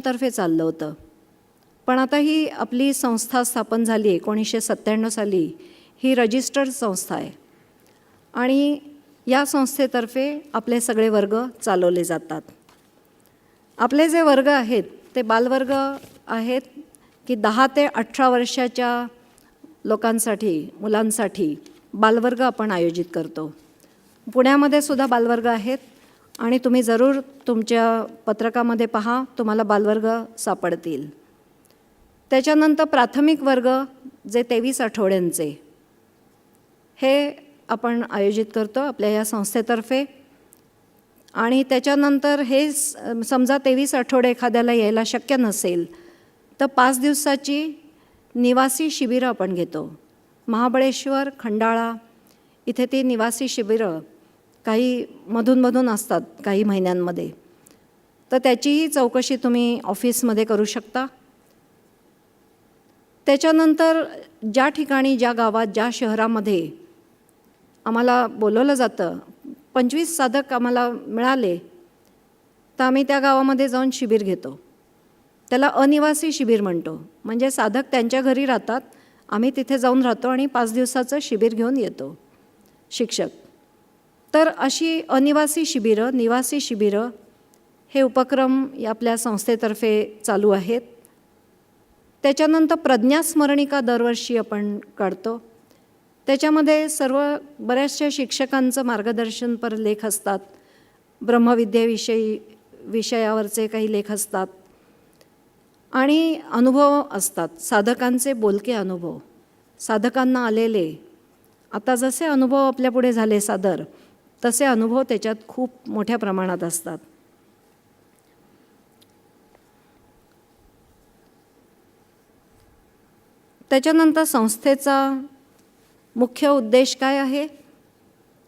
तर्फे चाललं होतं. पण आता ही आपली संस्था स्थापन झाली आहे 1997 साली. ही रजिस्टर्ड संस्था आहे आणि या संस्थेतर्फे आपले सगळे वर्ग चालवले जातात. आपले जे वर्ग आहेत ते बालवर्ग आहेत की 10 ते 18 वर्षाच्या लोकांसाठी, मुलांसाठी बालवर्ग आपण आयोजित करतो. पुण्यामध्ये सुद्धा बालवर्ग आहेत आणि तुम्ही जरूर तुमच्या पत्रकामध्ये पहा, तुम्हाला बालवर्ग सापडतील. त्याच्यानंतर प्राथमिक वर्ग जे 23 आठवड्यांचे हे आपण आयोजित करतो आपल्या या संस्थेतर्फे. आणि त्याच्यानंतर हे समजा 23 आठवडे एखाद्याला यायला शक्य नसेल तर 5 दिवसाची निवासी शिबिरं आपण घेतो. महाबळेश्वर, खंडाळा इथे ती निवासी शिबिरं काही मधून असतात काही महिन्यांमध्ये. तर त्याचीही चौकशी तुम्ही ऑफिसमध्ये करू शकता. त्याच्यानंतर ज्या ठिकाणी, ज्या गावात, ज्या शहरामध्ये आम्हाला बोलवलं जातं, 25 साधक आम्हाला मिळाले तर आम्ही त्या गावामध्ये जाऊन शिबिर घेतो. त्याला अनिवासी शिबिर म्हणतो. म्हणजे साधक त्यांच्या घरी राहतात, आम्ही तिथे जाऊन राहतो आणि 5 दिवसाचं शिबिर घेऊन येतो शिक्षक. तर अशी अनिवासी शिबिरं, निवासी शिबिरं हे उपक्रम आपल्या संस्थेतर्फे चालू आहेत. त्याच्यानंतर प्रज्ञास्मरणिका दरवर्षी आपण काढतो. त्याच्यामध्ये बऱ्याचशा शिक्षकांचं मार्गदर्शनपर लेख असतात. विषयावरचे काही लेख असतात आणि अनुभव असतात, साधकांचे बोलके अनुभव, साधकांना आलेले. आता जसे अनुभव आपल्यापुढे झाले सादर, तसे अनुभव त्याच्यात खूप मोठ्या प्रमाणात असतात. त्याच्यानंतर संस्थेचा मुख्य उद्देश काय आहे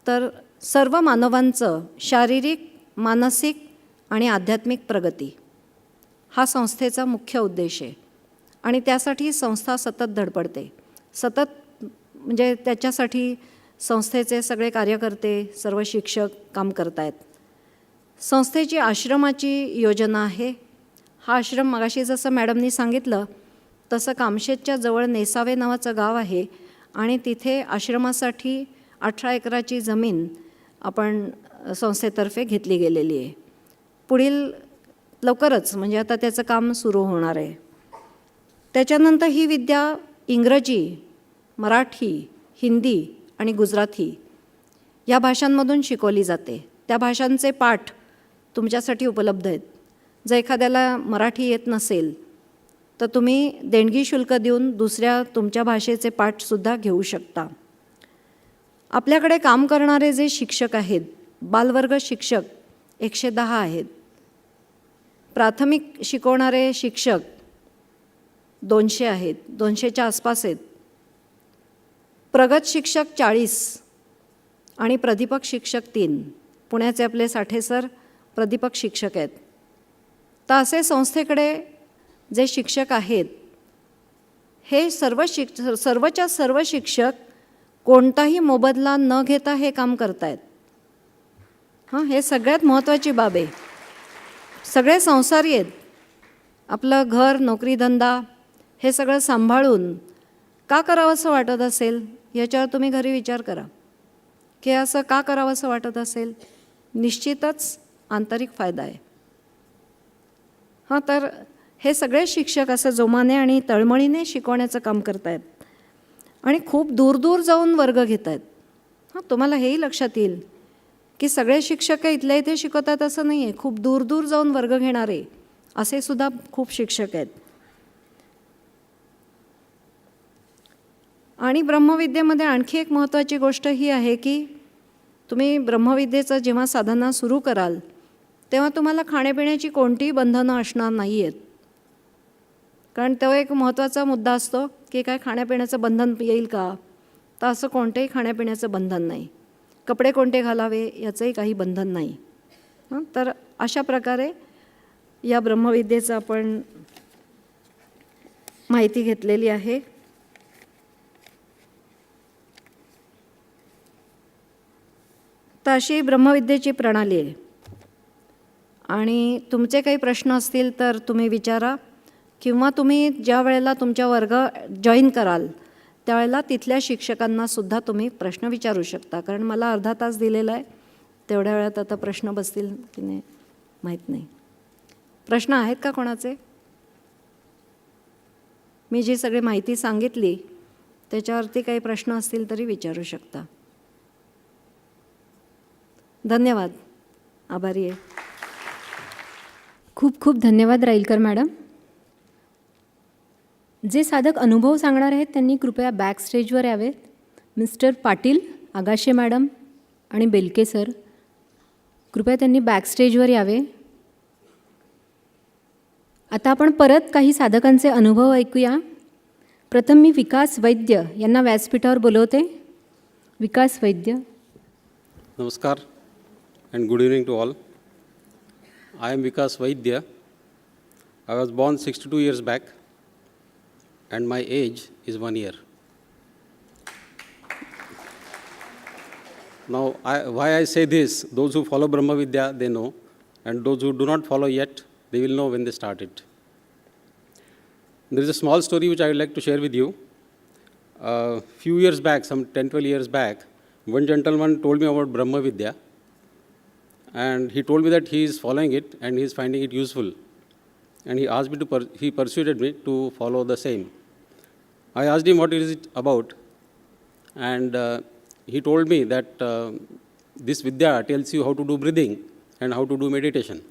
तर सर्व मानवांचं शारीरिक, मानसिक आणि आध्यात्मिक प्रगती हा संस्थेचा मुख्य उद्देश आहे. आणि त्यासाठी संस्था सतत धडपडते. म्हणजे त्याच्यासाठी संस्थेचे सगळे कार्यकर्ते, सर्व शिक्षक काम करत आहेत. संस्थेची आश्रमाची योजना आहे. हा आश्रम मगाशी जसं मॅडमनी सांगितलं तसं कामशेतच्या जवळ नेसावे नावाचं गाव आहे आणि तिथे आश्रमासाठी 18 एकराची जमीन आपण संस्थेतर्फे घेतली गेलेली आहे. पुढील लवकरच म्हणजे आता त्याचं काम सुरू होणार आहे. त्याच्यानंतर ही विद्या इंग्रजी, मराठी, हिंदी आणि गुजराती या भाषांमधून शिकवली जाते. त्या भाषांचे पाठ तुमच्यासाठी उपलब्ध आहेत. जर एखाद्याला मराठी येत नसेल तर तुम्ही देणगी शुल्क देऊन दुसऱ्या तुमच्या भाषेचे पाठसुद्धा घेऊ शकता. आपल्याकडे काम करणारे जे शिक्षक आहेत, बालवर्ग शिक्षक 110 आहेत. प्राथमिक शिकवणारे शिक्षक 200 आहेत, 200च्या आसपास आहेत. प्रगत शिक्षक 40 आणि प्राध्यापक शिक्षक 3. पुण्याचे आपले साठे सर प्राध्यापक शिक्षक आहेत. तर असे संस्थेकडे जे शिक्षक आहेत हे सर्वच्या सर्व शिक्षक कोणताही मोबदला न घेता हे काम करत आहेत. हे सगळ्यात महत्त्वाची बाब आहे. सगळे संसारी आहेत. आपलं घर, नोकरीधंदा हे सगळं सांभाळून का करावं असं वाटत असेल याच्यावर तुम्ही घरी विचार करा की असं का करावं असं वाटत असेल. निश्चितच आंतरिक फायदा आहे. तर हे सगळे शिक्षक असं जोमाने आणि तळमळीने शिकवण्याचं काम करत आहेत आणि खूप दूर जाऊन वर्ग घेत आहेत. तुम्हाला हेही लक्षात येईल की सगळे शिक्षक इथल्या इथे शिकवतात असं नाही आहे. खूप दूर जाऊन वर्ग घेणारे असे सुद्धा खूप शिक्षक आहेत. आणि ब्रह्मविद्येमध्ये आणखी एक महत्त्वाची गोष्ट ही आहे की तुम्ही ब्रह्मविद्येचं जेव्हा साधना सुरू कराल तेव्हा तुम्हाला खाण्यापिण्याची कोणतीही बंधनं असणार नाही आहेत. कारण तो एक महत्त्वाचा मुद्दा असतो की काय खाण्यापिण्याचं बंधन येईल का, तर असं कोणतेही खाण्यापिण्याचं बंधन नाही. कपडे कोणते घालावे याचंही काही बंधन नाही. तर अशा प्रकारे या ब्रह्मविद्येचं आपण माहिती घेतलेली आहे. तर अशी ब्रह्मविद्येची प्रणाली आहे. आणि तुमचे काही प्रश्न असतील तर तुम्ही विचारा, किंवा तुम्ही ज्या वेळेला तुमच्या वर्ग जॉईन कराल त्यावेळेला तिथल्या शिक्षकांनासुद्धा तुम्ही प्रश्न विचारू शकता. कारण मला अर्धा तास दिलेला आहे, तेवढ्या वेळात आता प्रश्न बसतील की नाही माहीत नाही. प्रश्न आहेत का कोणाचे? मी जी सगळी माहिती सांगितली त्याच्यावरती काही प्रश्न असतील तरी विचारू शकता. धन्यवाद. आभारी आहे. खूप खूप धन्यवाद राईलकर मॅडम. जे साधक अनुभव सांगणार आहेत त्यांनी कृपया बॅक स्टेजवर यावेत. मिस्टर पाटील, आगाशे मॅडम आणि बेलके सर, कृपया त्यांनी बॅक स्टेजवर यावे. आता आपण परत काही साधकांचे अनुभव ऐकूया. प्रथम मी विकास वैद्य यांना व्यासपीठावर बोलवते. विकास वैद्य. Namaskar and good evening to all. I am Vikas Vaidya. I was born 62 years back and my age is 1 year. Now, why I say this, those who follow Brahma Vidya, they know, and those who do not follow yet, they will know when they start it. There is a small story which I would like to share with you. A few years back, some 10-12 years back, one gentleman told me about Brahma Vidya, and he told me that he is following it and he is finding it useful. And he asked me to, he persuaded me to follow the same. I asked him what is it about, and he told me that this Vidya tells you how to do breathing and how to do meditation.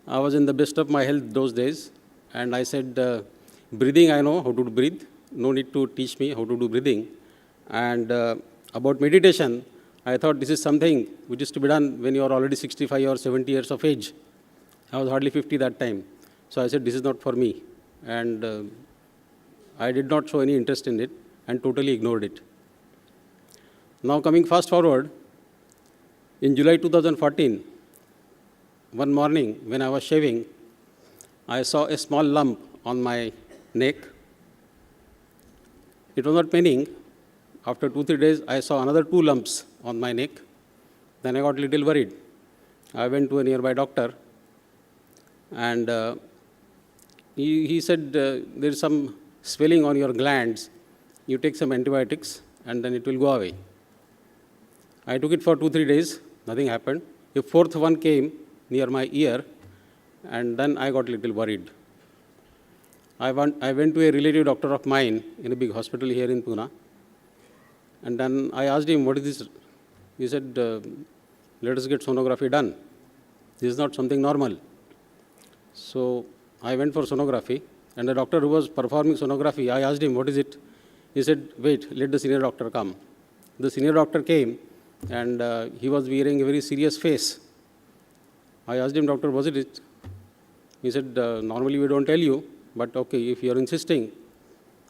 I was in the best of my health those days, and I said, breathing I know how to breathe, no need to teach me how to do breathing. And about meditation, I thought this is something which is to be done when you are already 65 or 70 years of age. I was hardly 50 that time. So I said, this is not for me. And I did not show any interest in it and totally ignored it. Now coming fast forward, in July 2014, one morning when I was shaving, I saw a small lump on my neck. It was not paining. After 2-3 days, I saw another 2 lumps on my neck. Then I got a little worried. I went to a nearby doctor, and he said, there is some swelling on your glands. You take some antibiotics, and then it will go away. I took it for 2-3 days. Nothing happened. A 4th one came near my ear, and then I got a little worried. I went to a relative doctor of mine in a big hospital here in Pune. And then I asked him, what is this? He said, let us get sonography done. This is not something normal. So I went for sonography, and the doctor who was performing sonography, I asked him, what is it? He said, wait, let the senior doctor come. The senior doctor came, and he was wearing a very serious face. I asked him, doctor, was it? He said, normally we don't tell you, but okay, if you are insisting,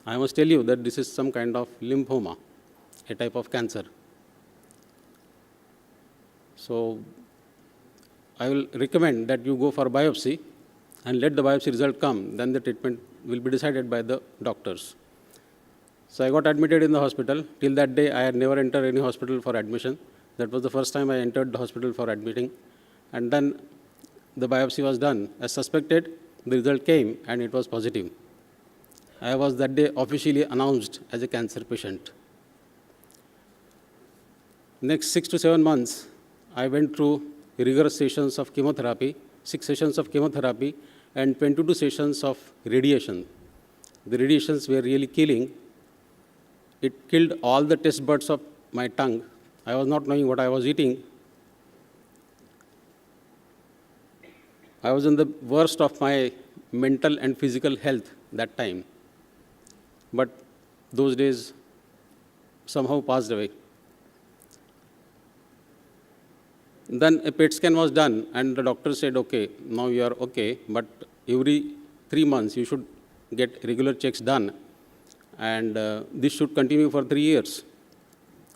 I must tell you that this is some kind of lymphoma, a type of cancer. So I will recommend that you go for biopsy and let the biopsy result come, then the treatment will be decided by the doctors. So I got admitted in the hospital. Till that day, I had never entered any hospital for admission. That was the first time I entered the hospital for admitting. And then the biopsy was done. As suspected, the result came and it was positive. I was that day officially announced as a cancer patient. Next 6 to 7 months, I went through rigorous sessions of chemotherapy, 6 sessions of chemotherapy, and 22 sessions of radiation. The radiations were really killing. It killed all the taste buds of my tongue. I was not knowing what I was eating. I was in the worst of my mental and physical health that time. But those days somehow passed away. Then a PET scan was done, and the doctor said, okay, now you are okay, but every 3 months you should get regular checks done, and this should continue for 3 years.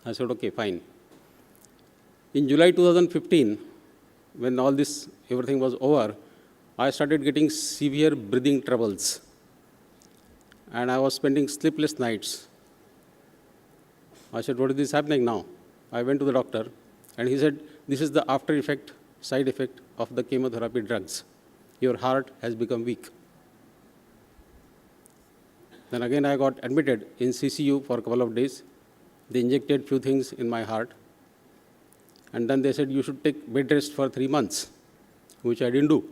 I said, okay, fine. In July 2015, when all this, everything was over, I started getting severe breathing troubles, and I was spending sleepless nights. I said, what is this happening now? I went to the doctor, and he said, this is the after effect side effect of the chemotherapy drugs. Your heart has become weak. Then again I got admitted in CCU for a couple of days. They injected few things in my heart. And then they said you should take bed rest for 3 months, which I didn't do.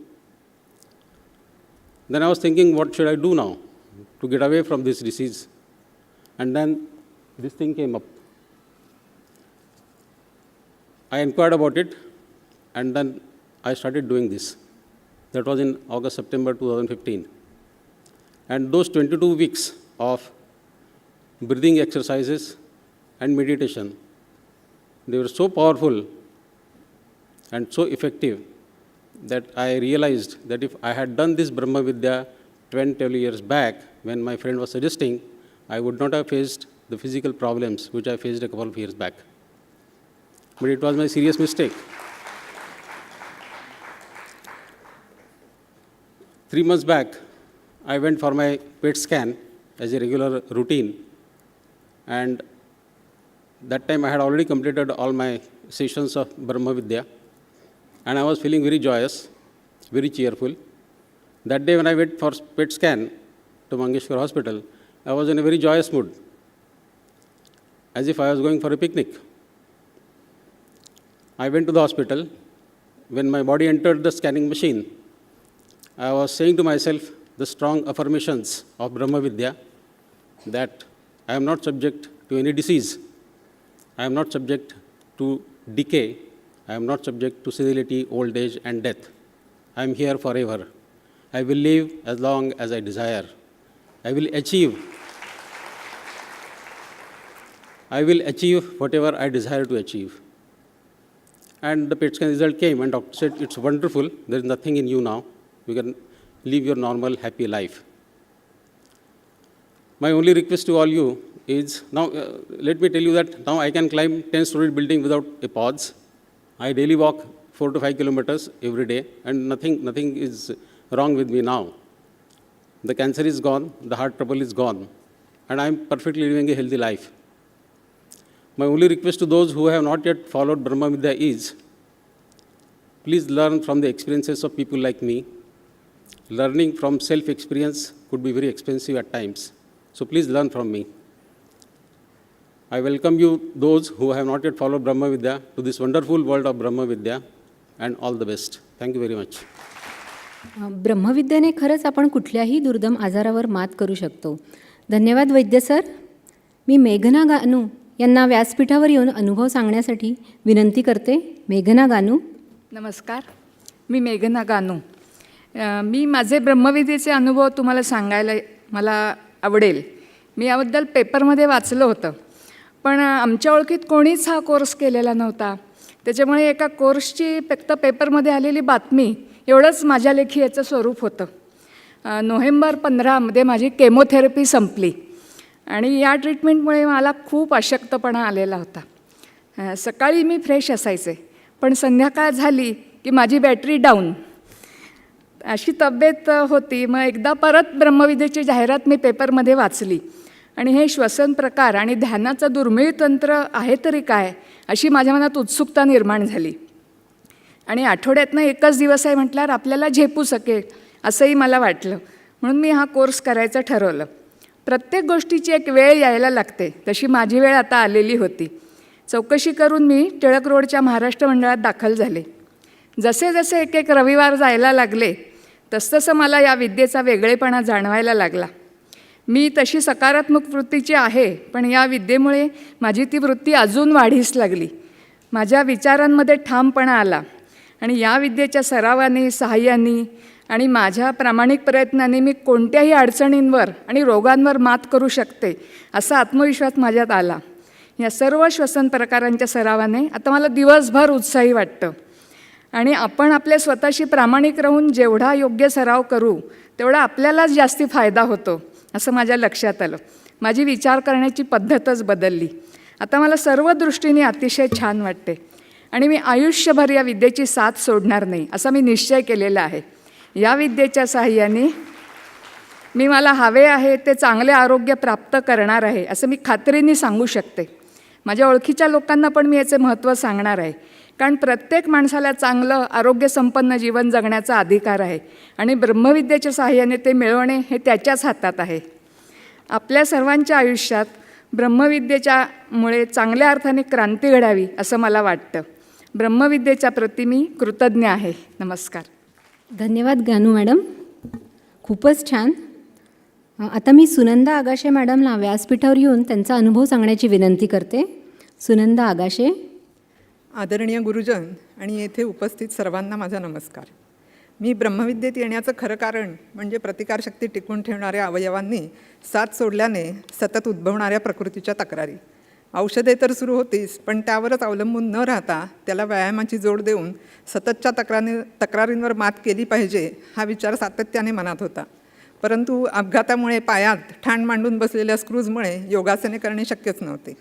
Then I was thinking, what should I do now to get away from this disease? And then this thing came up. I inquired about it, and then I started doing this. That was in August, September 2015. And those 22 weeks of breathing exercises and meditation, they were so powerful and so effective that I realized that if I had done this Brahma Vidya 12 years back, when my friend was suggesting, I would not have faced the physical problems which I faced a couple of years back. But it was my serious mistake. 3 months back, I went for my PET scan as a regular routine, and that time I had already completed all my sessions of Brahma Vidya, and I was feeling very joyous, very cheerful. That day when I went for PET scan to Mangeshwar Hospital, I was in a very joyous mood, as if I was going for a picnic. I went to the hospital. When my body entered the scanning machine, I was saying to myself the strong affirmations of Brahma Vidya that I am not subject to any disease. I am not subject to decay. I am not subject to senility, old age, and death. I am here forever. I will live as long as I desire. I will achieve whatever I desire to achieve. And the PET scan result came, and doctor said, it's wonderful. There is nothing in you now. You can live your normal, happy life. My only request to all you is, now let me tell you that now I can climb 10-story building without a pause. I daily walk 4 to 5 kilometers every day, and nothing is wrong with me now. The cancer is gone, the heart trouble is gone, and I am perfectly living a healthy life. My only request to those who have not yet followed Brahma Vidya is, please learn from the experiences of people like me. Learning from self-experience could be very expensive at times. So please learn from me. I welcome you, those who have not yet followed Brahma Vidya, to this wonderful world of Brahma Vidya, and all the best. Thank you very much. ब्रह्मविद्येने खरंच आपण कुठल्याही दुर्दम आजारावर मात करू शकतो. धन्यवाद वैद्य sir. मी मेघना गानू यांना व्यासपीठावर येऊन अनुभव सांगण्यासाठी विनंती करते. मेघना गानू. नमस्कार, मी मेघना गानू. मी माझे ब्रह्मविद्येचे अनुभव तुम्हाला सांगायला मला आवडेल. मी याबद्दल पेपरमध्ये वाचलं होतं, पण आमच्या ओळखीत कोणीच हा कोर्स केलेला नव्हता. त्याच्यामुळे एका कोर्सची फक्त पेपरमध्ये आलेली बातमी एवढंच माझ्या लेखी याचं स्वरूप होतं. नोव्हेंबर 15 माझी केमोथेरपी संपली आणि या ट्रीटमेंटमुळे मला खूप अशक्तपणा आलेला होता. सकाळी मी फ्रेश असायचे, पण संध्याकाळ झाली की माझी बॅटरी डाऊन, अशी तब्येत होती. मग एकदा परत ब्रह्मविद्येची जाहिरात मी पेपरमध्ये वाचली आणि हे श्वसन प्रकार आणि ध्यानाचं दुर्मिळ तंत्र आहे तरी काय, अशी माझ्या मनात उत्सुकता निर्माण झाली. आणि आठवड्यातनं एकच दिवस आहे म्हटल्यावर आपल्याला झेपू शकेल असंही मला वाटलं, म्हणून मी हा कोर्स करायचं ठरवलं. प्रत्येक गोष्टीची एक वेळ यायला लागते, तशी माझी वेळ आता आलेली होती. चौकशी करून मी टिळक रोडच्या महाराष्ट्र मंडळात दाखल झाले. जसे जसे एक एक रविवार जायला लागले तसतसं मला या विद्येचा वेगळेपणा जाणवायला लागला. मी तशी सकारात्मक वृत्तीची आहे, पण या विद्येमुळे माझी ती वृत्ती अजून वाढीस लागली. माझ्या विचारांमध्ये ठामपणा आला आणि या विद्येच्या सरावाने, सहाय्याने आणि माझ्या प्रामाणिक प्रयत्नाने मी कोणत्याही अडचणींवर आणि रोगांवर मात करू शकते असा आत्मविश्वास माझ्यात आला. या सर्व श्वसन प्रकारांच्या सरावाने आता मला दिवसभर उत्साही वाटतं. आणि आपण आपल्या स्वतःशी प्रामाणिक राहून जेवढा योग्य सराव करू तेवढा आपल्यालाच जास्ती फायदा होतो असं माझ्या लक्षात आलं. माझी विचार करण्याची पद्धतच बदलली. आता मला सर्व दृष्टीने अतिशय छान वाटते आणि मी आयुष्यभर या विद्येची साथ सोडणार नाही असा मी निश्चय केलेला आहे. या विद्येच्या साहाय्याने मी मला हवे आहे ते चांगले आरोग्य प्राप्त करणार आहे असं मी खात्रीने सांगू शकते. माझ्या ओळखीच्या लोकांना पण मी याचे महत्त्व सांगणार आहे. कारण प्रत्येक माणसाला चांगलं आरोग्यसंपन्न जीवन जगण्याचा अधिकार आहे आणि ब्रह्मविद्येच्या सहाय्याने ते मिळवणे हे त्याच्याच हातात आहे. आपल्या सर्वांच्या आयुष्यात ब्रह्मविद्येच्यामुळे चांगल्या अर्थाने क्रांती घडावी असं मला वाटतं. ब्रह्मविद्येच्या प्रती मी कृतज्ञ आहे. नमस्कार. धन्यवाद गानू मॅडम, खूपच छान. आता मी सुनंदा आगाशे मॅडमला व्यासपीठावर येऊन त्यांचा अनुभव सांगण्याची विनंती करते. सुनंदा आगाशे. आदरणीय गुरुजन आणि येथे उपस्थित सर्वांना माझा नमस्कार. मी ब्रह्मविद्येत येण्याचं खरं कारण म्हणजे प्रतिकारशक्ती टिकवून ठेवणाऱ्या अवयवांनी साथ सोडल्याने सतत उद्भवणाऱ्या प्रकृतीच्या तक्रारी. औषधे तर सुरू होतीच, पण त्यावरच अवलंबून न राहता त्याला व्यायामाची जोड देऊन सततच्या तक्रारींवर मात केली पाहिजे हा विचार सातत्याने मनात होता. परंतु अपघातामुळे पायात ठाण मांडून बसलेल्या स्क्रूजमुळे योगासने करणे शक्यच नव्हते.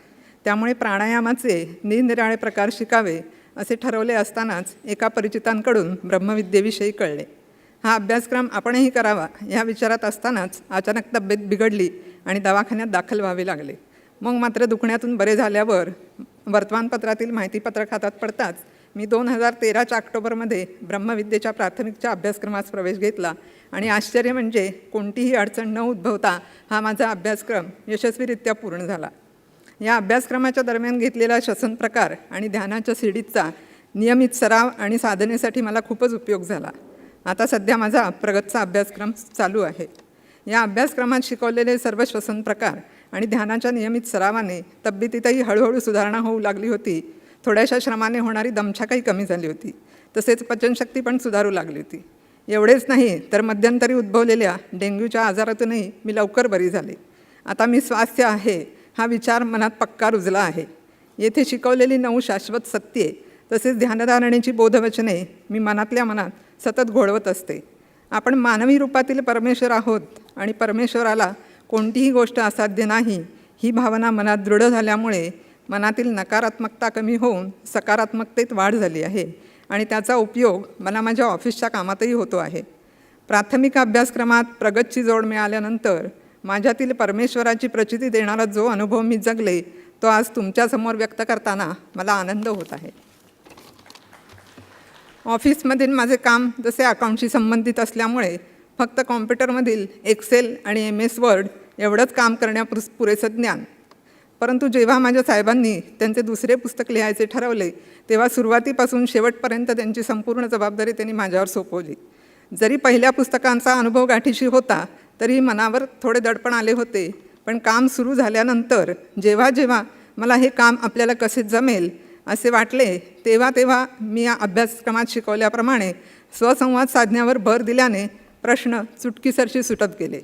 त्यामुळे प्राणायामाचे निरनिराळे प्रकार शिकावे असे ठरवले असतानाच एका परिचितांकडून ब्रह्मविद्येविषयी कळले. हा अभ्यासक्रम आपणही करावा या विचारात असतानाच अचानक तब्येत बिघडली आणि दवाखान्यात दाखल व्हावे लागले. मग मात्र दुखण्यातून बरे झाल्यावर वर्तमानपत्रातील माहितीपत्रक हातात पडताच मी 2013च्या ऑक्टोबरमध्ये ब्रह्मविद्येच्या प्राथमिकच्या अभ्यासक्रमास प्रवेश घेतला आणि आश्चर्य म्हणजे कोणतीही अडचण न उद्भवता हा माझा अभ्यासक्रम यशस्वीरित्या पूर्ण झाला. या अभ्यासक्रमाच्या दरम्यान घेतलेला श्वसन प्रकार आणि ध्यानाच्या सीडीचा नियमित सराव आणि साधनेसाठी मला खूपच उपयोग झाला. आता सध्या माझा प्रगतचा अभ्यासक्रम चालू आहे. या अभ्यासक्रमात शिकवलेले सर्व श्वसन प्रकार आणि ध्यानाच्या नियमित सरावाने तब्येतीतही हळूहळू सुधारणा होऊ लागली होती. थोड्याशा श्रमाने होणारी दमछाकही कमी झाली होती. तसेच पचनशक्ती पण सुधारू लागली होती. एवढेच नाही तर मध्यंतरी उद्भवलेल्या डेंग्यूच्या आजारातूनही मी लवकर बरी झाले. आता मी स्वास्थ्य आहे हा विचार मनात पक्का रुजला आहे. येथे शिकवलेली 9 शाश्वत सत्ये तसेच ध्यानधारणेची बोधवचने मी मनातल्या मनात सतत घोळवत असते. आपण मानवी रूपातील परमेश्वर आहोत आणि परमेश्वराला कोणतीही गोष्ट असाध्य नाही ही भावना मनात दृढ झाल्यामुळे मनातील नकारात्मकता कमी होऊन सकारात्मकतेत वाढ झाली आहे आणि त्याचा उपयोग मला माझ्या ऑफिसच्या कामातही होतो आहे. प्राथमिक अभ्यासक्रमात प्रगतची जोड मिळाल्यानंतर माझ्यातील परमेश्वराची प्रचिती देणारा जो अनुभव मी जगले तो आज तुमच्यासमोर व्यक्त करताना मला आनंद होत आहे. ऑफिसमधील माझे काम जसे अकाउंटशी संबंधित असल्यामुळे फक्त कॉम्प्युटरमधील एक्सेल आणि MS वर्ड एवढंच काम पुरेसं ज्ञान. परंतु जेव्हा माझ्या साहेबांनी त्यांचे दुसरे पुस्तक लिहायचे ठरवले तेव्हा सुरुवातीपासून शेवटपर्यंत त्यांची संपूर्ण जबाबदारी त्यांनी माझ्यावर सोपवली. जरी पहिल्या पुस्तकांचा अनुभव गाठीशी होता तरी मनावर थोडे दडपण आले होते. पण काम सुरू झाल्यानंतर जेव्हा जेव्हा मला हे काम आपल्याला कसे जमेल असे वाटले तेव्हा मी या अभ्यासक्रमात शिकवल्याप्रमाणे स्वसंवाद साधण्यावर भर दिल्याने प्रश्न चुटकीसरशी सुटत गेले.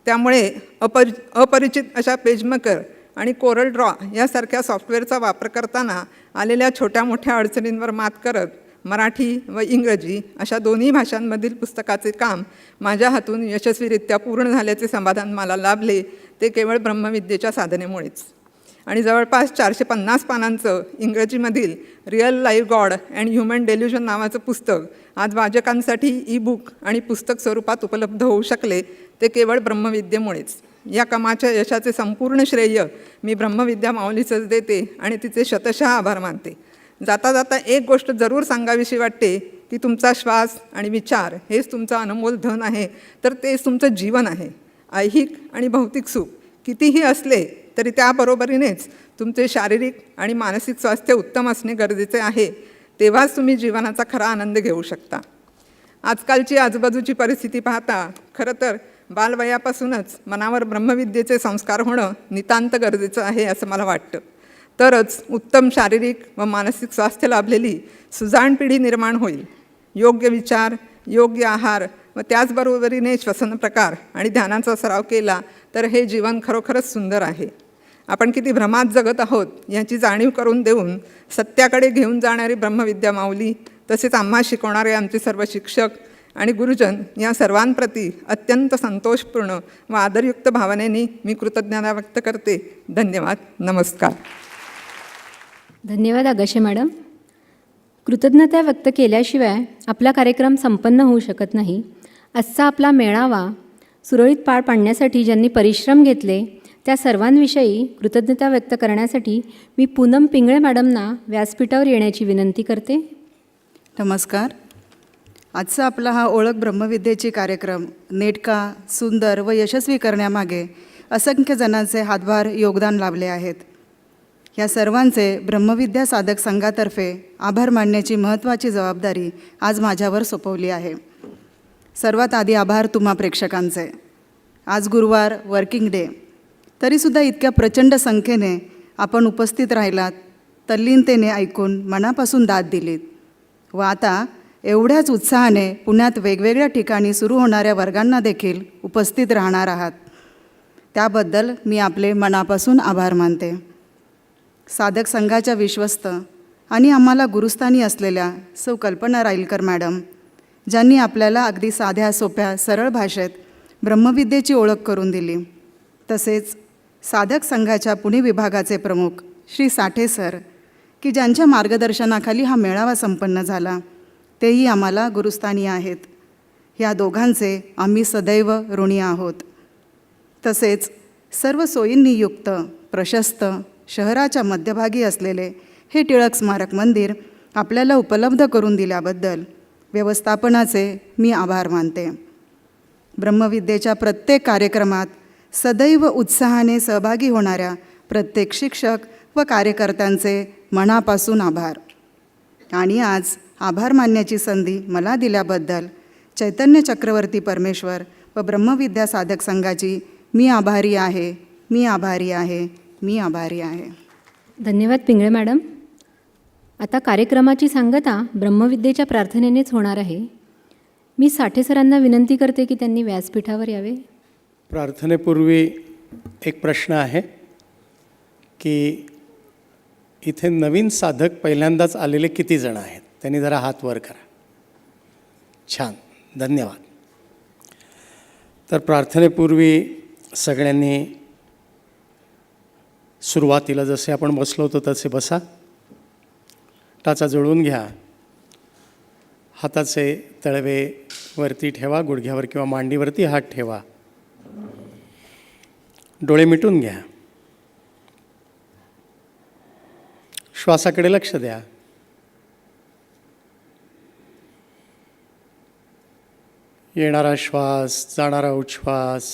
त्यामुळे अपरिचित अशा पेजमेकर आणि कोरल ड्रॉ यासारख्या सॉफ्टवेअरचा वापर करताना आलेल्या छोट्या मोठ्या अडचणींवर मात करत मराठी व इंग्रजी अशा दोन्ही भाषांमधील पुस्तकाचे काम माझ्या हातून यशस्वीरित्या पूर्ण झाल्याचे समाधान मला लाभले ते केवळ ब्रह्मविद्येच्या साधनेमुळेच. आणि जवळपास 450 पानांचं इंग्रजीमधील real live God and human delusion नावाचं पुस्तक आज वाचकांसाठी ई-बुक आणि पुस्तक स्वरूपात उपलब्ध होऊ शकले ते केवळ ब्रह्मविद्येमुळेच. या कामाच्या यशाचे संपूर्ण श्रेय मी ब्रह्मविद्या माऊलीचंच देते आणि तिचे शतशः आभार मानते. जाता जाता एक गोष्ट जरूर सांगावीशी वाटते की तुमचा श्वास आणि विचार हेच तुमचं अनमोल धन आहे, तर तेच तुमचं जीवन आहे. ऐहिक आणि भौतिक सुख कितीही असले तरी त्याबरोबरीनेच तुमचे शारीरिक आणि मानसिक स्वास्थ्य उत्तम असणे गरजेचे आहे. तेव्हाच तुम्ही जीवनाचा खरा आनंद घेऊ शकता. आजकालची आजूबाजूची परिस्थिती पाहता खरं तर बालवयापासूनच मनावर ब्रह्मविद्येचे संस्कार होणं नितांत गरजेचं आहे असं मला वाटतं. तरच उत्तम शारीरिक व मानसिक स्वास्थ्य लाभलेली सुजाण पिढी निर्माण होईल. योग्य विचार, योग्य आहार व त्याचबरोबरीने श्वसन प्रकार आणि ध्यानाचा सराव केला तर हे जीवन खरोखरच सुंदर आहे. आपण किती भ्रमात जगत आहोत याची जाणीव करून देऊन सत्याकडे घेऊन जाणारी ब्रह्मविद्या माऊली तसेच आम्हा शिकवणारे आमचे सर्व शिक्षक आणि गुरुजन या सर्वांप्रती अत्यंत संतोषपूर्ण व आदरयुक्त भावनेने मी कृतज्ञता व्यक्त करते. धन्यवाद. नमस्कार. धन्यवाद आगाशे मॅडम. कृतज्ञता व्यक्त केल्याशिवाय आपला कार्यक्रम संपन्न होऊ शकत नाही. आजचा आपला मेळावा सुरळीत पार पाडण्यासाठी ज्यांनी परिश्रम घेतले त्या सर्वांविषयी कृतज्ञता व्यक्त करण्यासाठी मी पूनम पिंगळे मॅडमना व्यासपीठावर येण्याची विनंती करते. नमस्कार. आजचा आपला हा ओळख ब्रह्मविद्येची कार्यक्रम नेटका, सुंदर व यशस्वी करण्यामागे असंख्य जणांचे हातभार योगदान लाभले आहेत. या सर्वांचे ब्रह्मविद्या साधक संघातर्फे आभार मानण्याची महत्त्वाची जबाबदारी आज माझ्यावर सोपवली आहे. सर्वात आधी आभार तुम्हा प्रेक्षकांचे. आज गुरुवार वर्किंग डे, तरीसुद्धा इतक्या प्रचंड संख्येने आपण उपस्थित राहिलात, तल्लीनतेने ऐकून मनापासून दाद दिलीत व आता एवढ्याच उत्साहाने पुण्यात वेगवेगळ्या ठिकाणी सुरू होणाऱ्या वर्गांना देखील उपस्थित राहणार आहात. त्याबद्दल मी आपले मनापासून आभार मानते. साधक संघाच्या विश्वस्त आणि आम्हाला गुरुस्थानी असलेल्या सौ कल्पना राईलकर मॅडम, ज्यांनी आपल्याला अगदी साध्या सोप्या सरळ भाषेत ब्रह्मविद्येची ओळख करून दिली. तसेच साधक संघाच्या पुणे विभागाचे प्रमुख श्री साठे सर, की ज्यांच्या मार्गदर्शनाखाली हा मेळावा संपन्न झाला, तेही आम्हाला गुरुस्थानी आहेत. ह्या दोघांचे आम्ही सदैव ऋणी आहोत. तसेच सर्व सोयींनी युक्त, प्रशस्त, शहराच्या मध्यभागी असलेले हे टिळक स्मारक मंदिर आपल्याला उपलब्ध करून दिल्याबद्दल व्यवस्थापनाचे मी आभार मानते. ब्रह्मविद्येच्या प्रत्येक कार्यक्रमात सदैव उत्साहाने सहभागी होणाऱ्या प्रत्येक शिक्षक व कार्यकर्त्यांचे मनापासून आभार. आणि आज आभार मानण्याची संधी मला दिल्याबद्दल चैतन्य चक्रवर्ती परमेश्वर व ब्रह्मविद्या साधक संघाची मी आभारी आहे, मी आभारी आहे, मी आभारी आहे. धन्यवाद पिंगळे मॅडम. आता कार्यक्रमाची सांगता ब्रह्मविद्येच्या प्रार्थनेनेच होणार आहे. मी साठे सरांना विनंती करते की त्यांनी व्यासपीठावर यावे. प्रार्थनेपूर्वी एक प्रश्न आहे की इथे नवीन साधक पहिल्यांदाच आलेले किती जण आहेत? त्यांनी जरा हात वर करा. छान, धन्यवाद. तर प्रार्थनेपूर्वी सगळ्यांनी सुरुवातीला जसे आपण बसलो होतो तसे बसा. टाचा जुळवून घ्या. हाताचे तळवे वरती ठेवा, गुडघ्यावर किंवा मांडीवरती हात ठेवा. डोळे मिटून घ्या. श्वासाकडे लक्ष द्या. येणारा श्वास, जाणारा उच्छ्वास